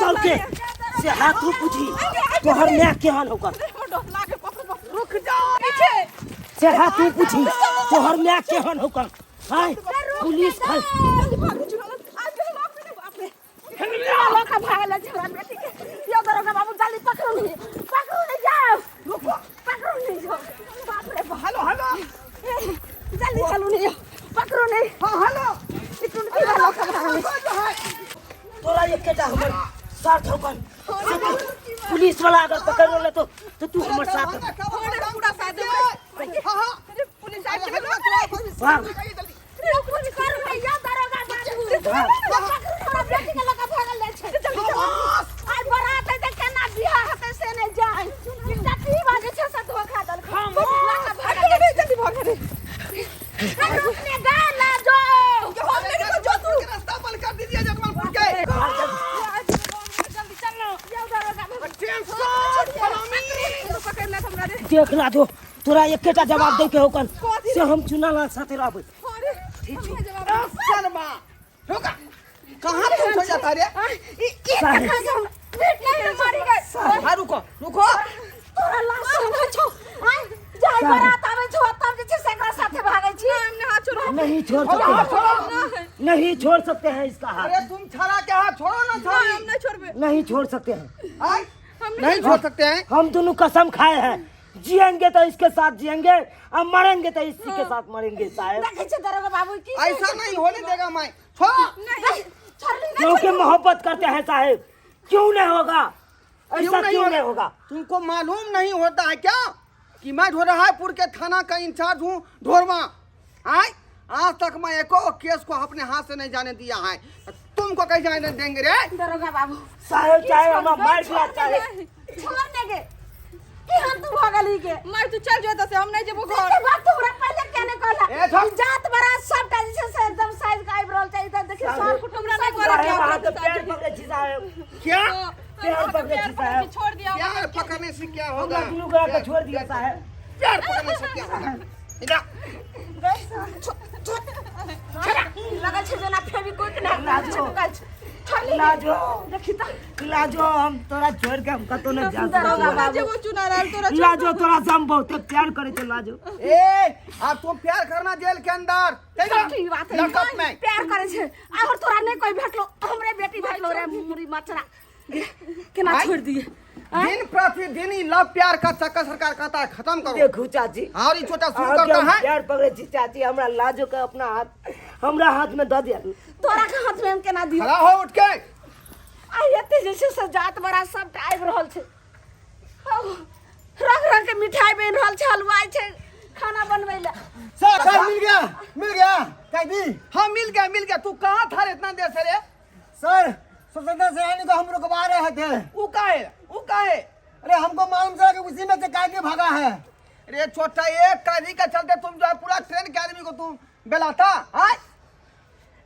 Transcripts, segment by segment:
चल के से हाथ पूछी तोहर में के हाल होकर रुक जाओ पीछे से हाथ पूछी तोहर में के हाल होकर हाय पुलिस खल लोका भागल छोरा बेटी के यो दरोगा बाबू जल्दी पकड़ो नहीं जाओ रुको पकड़ो नहीं जाओ बाप रे हेलो हेलो जल्दी चलो नहीं पकड़ो नहीं हां हेलो इतने की लोका भागल तोरा ये केटा हमर साथ होकर पुलिस वाला अगर पकड़ ले तो तू हमर साथ पूरा साथ दे हां हां पुलिस आ के भाग पुलिस कर या दरोगा बाबू छोरा बेटी के लोका भागल ले छे आज बारात है त केना बियाह हते से ने जाय इतना की बाजे छे से धोखा दल हम लोका भागल ले जल्दी भाग रे अपने गाय ला जो हमने को जो तू के रास्ता बंद कर दीजिए जगमलपुर के जल्दी चलो यो दरोगा टेंशन फलामी पकड़ ले हमरा रे देख ला जो तोरा एक केटा जवाब दे के होकर से हम चुनाला साथे रहबै ठीक है शर्मा रुका कहां पहुंच जाता रे मारी गए हां रुको रुको तोरा लाश छो जाय बारात आवे छो तब जे सेकरा साथे भागै छी हमने हाथ छोड़ नहीं छोड़ सकते हैं इसका हाथ अरे तुम छाड़ा के हाथ छोड़ो ना छोड़ो हम नहीं छोड़बे नहीं छोड़ सकते हैं नहीं छोड़ सकते हैं हम दोनों कसम खाए हैं जिएंगे तो इसके साथ जिएंगे और मरेंगे तो इसी के साथ मरेंगे साहब देखे छे दरोगा बाबू की ऐसा नहीं होने देगा मैं छोड़ नहीं छोड़ ली क्योंकि मोहब्बत करते हैं साहब क्यों नहीं होगा ऐसा क्यों नहीं होगा तुमको मालूम नहीं होता है क्या कि मैं ढोरहापुर के थाना का इंचार्ज हूँ ढोरमा आय आज तक मैं एको केस को अपने हाथ से नहीं जाने दिया है तुमको कैसे जाने देंगे रे दरोगा बाबू साहब चाहे हम मार दिया चाहे छोड़ने के कि हम तू भागली के मार तू चल जो से हम नहीं जेबो घर बात तोरा पहले केने कहला जात बड़ा सबटा जैसे से एकदम साइज का आइब्रोल चाहिए त देखि सर कुटुमरा नहीं करे पैर पकड़े छी साहब क्या पैर पकड़े छी साहब छोड़ दिया प्यार पकड़ने से क्या होगा दोनों को आके छोड़ दिया साहब प्यार पकड़ने से क्या होगा इधर लगा छे जना फेविक्विक ना लाजो लाजो देखि त लाजो हम तोरा छोड़ के हम कतो न जा दरोगा सकते बाबू वो चुना लाल तोरा लाजो तोरा से हम बहुत प्यार करे छे लाजो ए अब तुम प्यार करना जेल के अंदर ठीक बात है लॉकअप में प्यार करे छे और तोरा नहीं कोई भेटलो हमरे बेटी भेटलो रे मुरी मचरा केना छोड़ दिए दिन प्रतिदिन ही लव प्यार का चक्कर सरकार कहता है खत्म करो देखो चाची और ये छोटा शुरू करता है प्यार पकड़े छी चाची हमरा लाजो के अपना हाथ हमरा हाथ में द दिया तोरा के हाथ में केना दियो खड़ा हो उठ के आई एते जैसे से जात बड़ा सब आइब रहल छे रंग रंग के मिठाई बन रहल छे हलवाई छे खाना बनबै ला सर मिल गया कैदी हाँ मिल गया तू कहाँ था रे इतना देर से रे सर स्वतंत्रता सेनानी को हम रुकवा रहे थे वो का है अरे हमको मालूम चला कि उसी में से कैदी भागा है अरे छोटा एक कैदी का चलते तुम जो है पूरा ट्रेन के आदमी को तुम बेलाता हाँ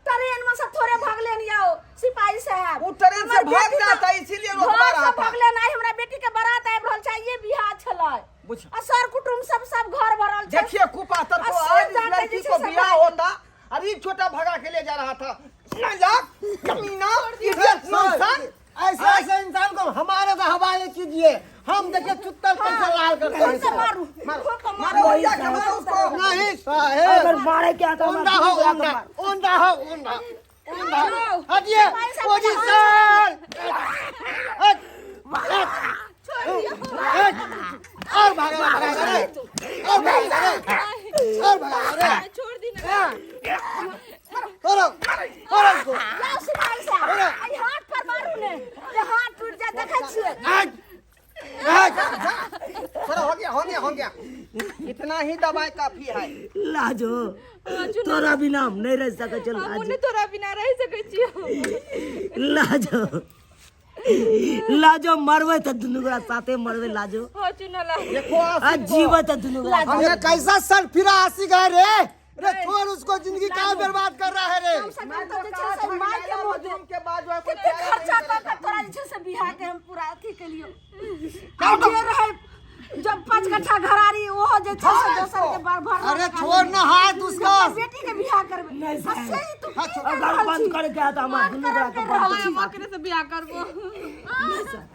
ट्रेन में से थोड़े भागले नहीं आओ सिपाही साहब वो ट्रेन से भाग जाता इसीलिए रोकवा रहा था भागले नहीं हमरा बेटी के बारात आइब रहल छै ये बियाह छलै आ सर कुटुम सब घर भरल छै देखिए कुपातर को आज इस लड़की को बियाह होता अरे छोटा भगा के ले जा रहा था ना जा कमीना ऐसे इंसान को हमारे तो हवाले कीजिए हम देखे चुत्तर कैसे लाल करते हैं मारो उसको नहीं साहेब अगर मारे क्या तो ओंडा हो हटिए पोजीशन और भागा छोड़ दी ना लाओ सिपाही साहब आई हाथ पर मारू ने जे हाथ टूट जा देखै छियै हो गया इतना ही दवाई काफी है लाजो तोरा बिना हम नहीं रह सके चल लाजो तोरा बिना रह सकै छियै लाजो मरवे त दुनु गोरा साथे मरवे लाजो हो चुनला देखो आज जीवे त दुनु गोरा हमने कैसा सर फिरा आसी गए रे रे छोड़ उसको जिंदगी का बर्बाद कर रहा है रे के बाद जो है कितने खर्चा कर तोरा जे से बिहार के हम पूरा अथी के लियो जब 5 कट्ठा घरारी वो जे छै से दोसर के बार भर अरे छोड़ ना हाथ उसका। बेटी के बियाह करबे नहीं सर। से ही तू की कर अगर बंद कर के आता हमार दुनू बड़ा के बंद हम ओकरे से बियाह करबो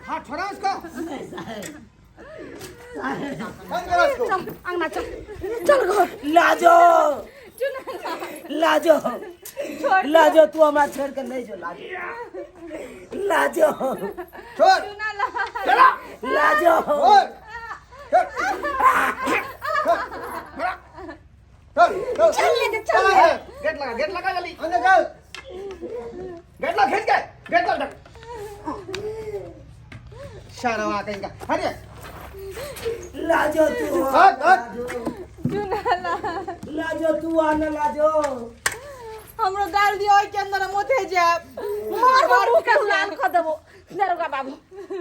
हाथ छोड़ा उसको। नहीं सर। बंद करो उसको। चल अंगना चल घर लाजो लाजो लाजो तू हमरा छोड़ के नहीं जो लाजो लाजो छोड़। चला। लाजो छोड़। चल। चल लेके चल गेट लगा जल्दी। अंदर चल। गेट लगा खींच के। गेट लगा। शर्मा कहीं का। हटिए। लाजो तू हट लाजो तू आना लाजो हमरो गाल दियो ओइ के अंदर मोथे जाब मार बाबू के लाल क देबो दरोगा बाबू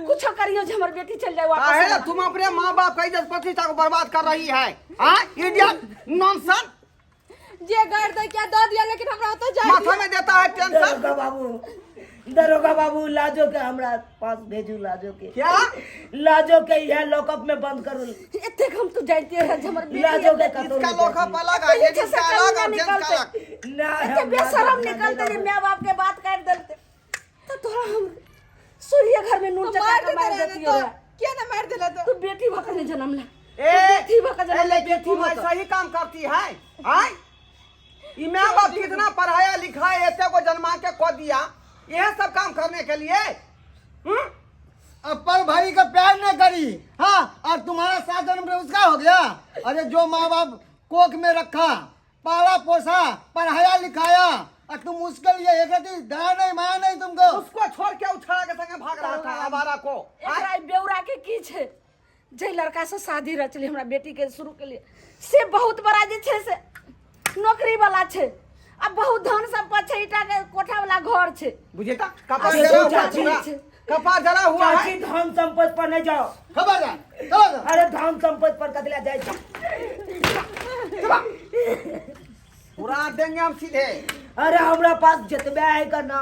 कुछ करियो जे हमर बेटी चल जाए काहे वापस तुम अपने माँ बाप का इज्जत प्रतिष्ठा को बर्बाद कर रही है? हाँ इडियट नॉनसेंस। जे गाड़ दे क्या दे दिया लेकिन हमरा तो जाए माथा में देता है टेंशन। दरोगा बाबू लाजो के हमरा पास भेजू लाजो के क्या? लाजो के यह लॉकअप में बंद करू इतने हम तो जानते हैं हमर बेटी लाजो के कतौ इसका लोखा अलग है, ये जिसका अलग और जेंट्स का अलग। इतने बेशरम निकलते जे माँ बाप के बात काट देते तो तोरा हम सूर्य घर में नून चटा के मार देती हो क्या ना मार देला तो तू बेटी भकर ने जन्म ले बेटी भकर जन्म ले लेकिन तुम ऐसा ही काम करती है? हाँ ये माँ बाप कितना पढ़ाया लिखाया ऐसे को जन्मा के खो दिया यह सब काम करने के लिए? अब पर भाई का प्यार न करी। हाँ और तुम्हारा 7 जन्म में उसका हो गया। अरे जो माँ बाप कोख में रखा पाला पोसा पढ़ाया लिखाया और तुम उसके लिए एक दया नहीं माया नहीं तुमको। उसको छोड़ के उछाला के संगे भाग रहा था आवारा को। एकरा बेउरा के की छे जे लड़का से शादी रचली हमरा बेटी के शुरू के लिए से बहुत बड़ा जे छे से नौकरी वाला छे अब बहुत धन संपत्ति छे ईटा के कोठा वाला घर छे बुझे था कपार अरे जला हुआ चाची, है। कपार जला हुआ है। चाची धन संपत्ति पर नहीं जाओ। खबरदार चलो जा। अरे धन संपत्ति पर कतला जाए पूरा देंगे हम सीधे। अरे हमरा पास जतबे है का ना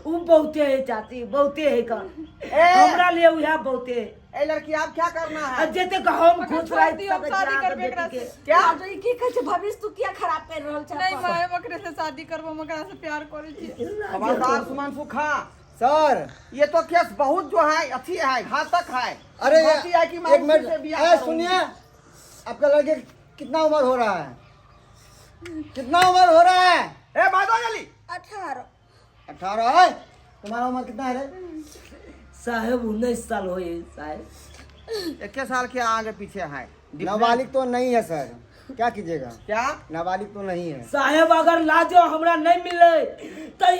उ बहुते है चाची बहुते है का हमरा लिए उहा बहुते ए लड़की आप क्या करना है? जते का हम खुश छोड़ रह दियो, शादी करबे एकरा से। क्या? आज ई की कहै छे भविष्य तू किया खराब कर रहल छे नहीं मैं ओकरे से शादी करबो मकरा से प्यार करै छी खबरदार सुमन सुखा। सर ये तो केस बहुत जो है अच्छी है घातक है। अरे बाकी है कि मैं एक उससे मिनट बियाह ए, करूंगी। सुनिए आपका लड़के कितना उम्र हो रहा है? कितना उम्र हो रहा है? ए बादो जली 18 18 है। तुम्हारा उम्र कितना है रे? साहब 19 साल होए साहब 21 साल के आगे पीछे है। नाबालिग तो नहीं है सर। क्या कीजिएगा? क्या? नाबालिग तो नहीं है। साहब अगर लाजो हमरा नहीं मिले तो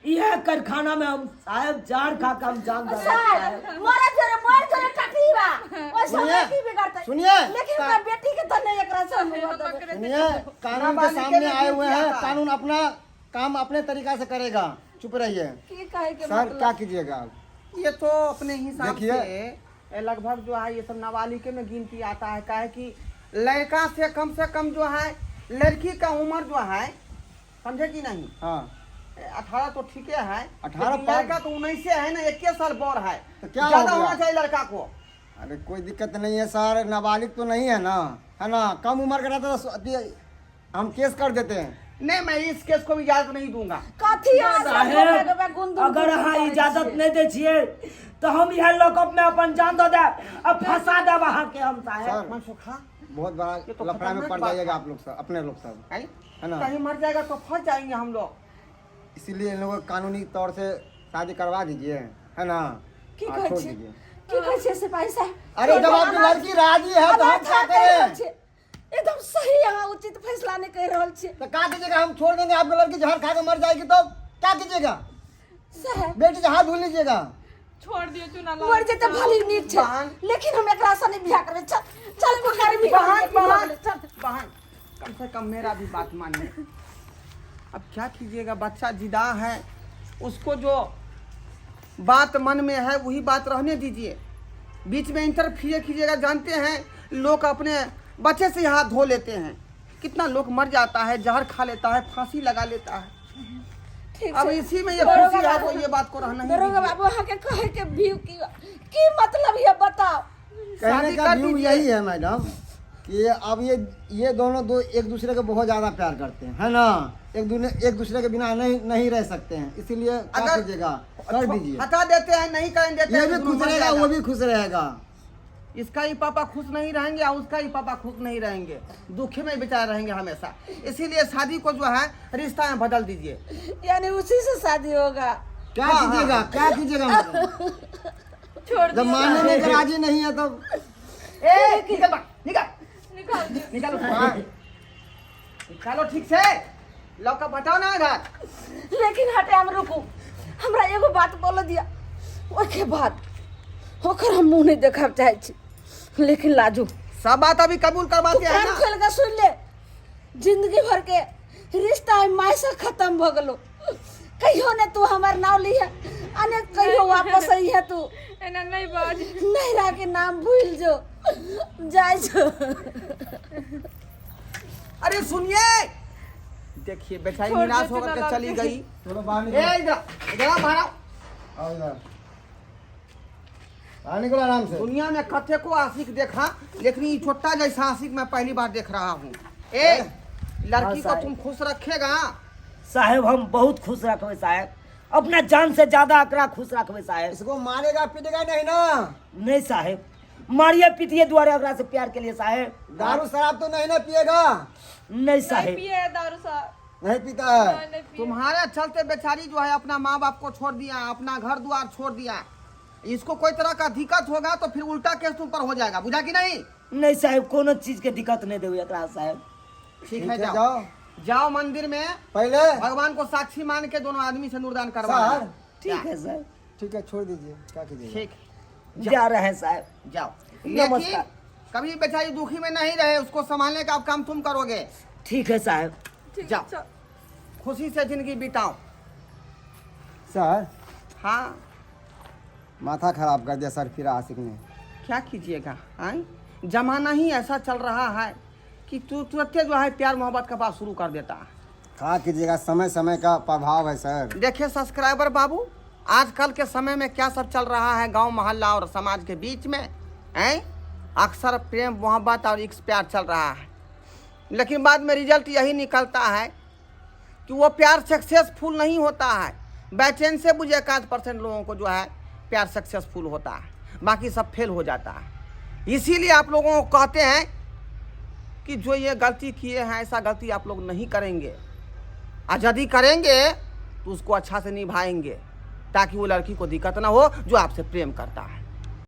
यह कारखाना में हम साहब जार खा के हम जान दे मोरा जरे मोर जरे टटीवा ओइ सुनिए, समय की बिगड़ता सुनिए। लेकिन मैं बेटी के तो नहीं एकरा से हुआ देबो सुनिए कानून के सामने आए हुए हैं। कानून अपना काम अपने तरीका से करेगा। चुप रहिए की कहे के सर। क्या कीजिएगा आप? ये तो अपने हिसाब देखिए। से लगभग जो है ये सब नाबालिग में गिनती आता है। काहे कि लड़का से कम जो है लड़की का उम्र जो है समझे कि नहीं? हाँ 18 तो ठीक है 18 लेकिन लड़का तो 19 से है ना 21 साल बड़ है तो क्या ज्यादा हो गया? होना चाहिए लड़का को। अरे कोई दिक्कत नहीं है सर। नाबालिग तो नहीं है ना, है ना? कम उम्र का रहता तो हम केस कर देते हैं। नहीं मैं इस केस को भी इजाजत नहीं दूंगा। कथी साहब अगर अहाँ इजाजत नहीं दे छिए तो हम यह लॉकअप में अपन जान दे अब फंसा दे वहां के हम साहब सर मन सुखा बहुत बड़ा ये तो लफड़ा में खतरनाक पड़ बात जाइएगा है। आप लोग सब, अपने लोग सब, है है ना? कहीं मर जाएगा तो फंस जाएंगे हम लोग। इसीलिए इन लोगों को कानूनी तौर से शादी करवा दीजिए, है ना? की और कहै छोड़ छी? दीजिए। की कहै छे सिपाही साहब? अरे जब आपकी लड़की राजी है तो हम क्या करें? एकदम सही यहाँ उचित फैसला नहीं कह रहल छे तो क्या कीजिएगा? हम छोड़ देंगे आपकी लड़की जहर खा के मर जाएगी तो क्या कीजिएगा? साहब बेटी से हाथ धुल लीजिएगा। छोड़ दियो चुना मर जेते भली नीक छे लेकिन हम एकरा से नहीं बियाह करबे। चल चल बुखारी भी चल बहन कम से कम मेरा भी बात मानिए। अब क्या कीजिएगा बच्चा जिदा है उसको जो बात मन में है वही बात रहने दीजिए। बीच में इंटरफियर कीजिएगा। जानते हैं लोग अपने बच्चे से हाथ धो लेते हैं। कितना लोग मर जाता है जहर खा लेता है फांसी लगा लेता है। ठीक अब छे। इसी में ये खुशी है तो ये बात को रहना ही दरोगा दीजिए। बाबू वहाँ के कहे के भी की मतलब ये बताओ कहने शादी का कर व्यू दीजिए। यही है मैडम कि अब ये दोनों दो एक दूसरे को बहुत ज्यादा प्यार करते हैं, है ना। एक दूसरे के बिना नहीं रह सकते हैं, इसीलिए क्या अगर- कीजिएगा, कर दीजिए। हटा देते हैं, नहीं करेंगे देते ये हैं, भी दोनों खुश मर रहेगा, जाएगा। वो भी खुश रहेगा। इसका ही पापा खुश नहीं रहेंगे और उसका ही पापा खुश नहीं रहेंगे, दुखे में बेचारे रहेंगे हमेशा। इसीलिए शादी को जो है रिश्ता में बदल दीजिए। यानी उसी से शादी होगा। क्या हाँ, कीजिएगा, क्या कीजिएगा मैडम? छोड़ जब दिया मानने में के राजी नहीं है तब ए निकल बा, निकल निकाल दिया। निकालो निकालो ठीक से, लौका बताओ ना इधर। लेकिन हटे हम रुकू, हमरा एगो बात बोल दिया, ओके बाद ओकर हम मुंह नहीं देखब चाहे छी, लेकिन लाजू सब बात अभी कबूल करवाते हैं कान ना। खोल के सुन ले, जिंदगी भर के रिश्ता माय से खत्म भ गेलो। कहियो ने तू हमार नाम लिया, अने कहियो वापस आई है तू। एना नहीं बाज। नैरा के नाम भूल जो, जाय जो। अरे सुनिए, देखिए बेचारी छोड़ निराश देते होकर ना के लाल चली जी। गई। चलो बाहर ए निकलो, इधर बाहर आओ। आओ इधर, बाहर निकलो आराम से। दुनिया में कथे को आशिक देखा, लेकिन ये छोटा जैसा आशिक मैं पहली बार देख रहा हूँ। ए लड़की को साहब। तुम खुश रखेगा। साहेब हम बहुत खुश रखबे साहेब, अपना जान से ज्यादा एकरा खुश रखबे साहेब। इसको मारेगा पीटेगा नहीं ना? नहीं साहेब, मारिए पीटिए द्वारे एकरा से प्यार के लिए साहेब। दारू शराब तो नहीं ना पिएगा? नहीं नहीं साहेब, पिए है दारू साहब। नहीं पीता है। नहीं पिए। तुम्हारे चलते बेचारी जो है अपना माँ बाप को छोड़ दिया, अपना घर द्वार छोड़ दिया। इसको कोई तरह का दिक्कत होगा तो फिर उल्टा केस तुम पर हो जाएगा, बुझा कि नहीं? नहीं साहेब, कोनो चीज के दिक्कत नहीं देवे एकरा साहेब। ठीक है, जाओ जाओ जाओ मंदिर में पहले। भगवान को साक्षी मान के दोनों आदमी से नूरदान करवा सर, लेना। ठीक है साहब, ठीक है छोड़ दीजिए, क्या कीजिएगा। ठीक, जा रहे हैं साहब। जाओ। लेकिन नमस्कार। कभी बेचारी दुखी में नहीं रहे, उसको संभालने का काम तुम करोगे। ठीक है साहब। ठीक जाओ। है, चल। खुशी से जिंदगी बिताओ। सर, हाँ, माथा खराब कर दिया सर फिर आशिक ने। क्या कीजिएगा, आए जमाना ही ऐसा चल रहा है कि तू तुरंत जो है प्यार मोहब्बत का बात शुरू कर देता है। क्या कीजिएगा, समय समय का प्रभाव है सर। देखिए सब्सक्राइबर बाबू, आजकल के समय में क्या सब चल रहा है गांव मोहल्ला और समाज के बीच में, हैं? अक्सर प्रेम मोहब्बत और इश्क प्यार चल रहा है, लेकिन बाद में रिजल्ट यही निकलता है कि वो प्यार सक्सेसफुल नहीं होता है। बैचेन से मुझे 1% लोगों को जो है प्यार सक्सेसफुल होता है, बाकी सब फेल हो जाता है। इसीलिए आप लोगों को कहते हैं कि जो ये गलती किए हैं ऐसा गलती आप लोग नहीं करेंगे, और यदि करेंगे तो उसको अच्छा से निभाएंगे ताकि वो लड़की को दिक्कत ना हो जो आपसे प्रेम करता है।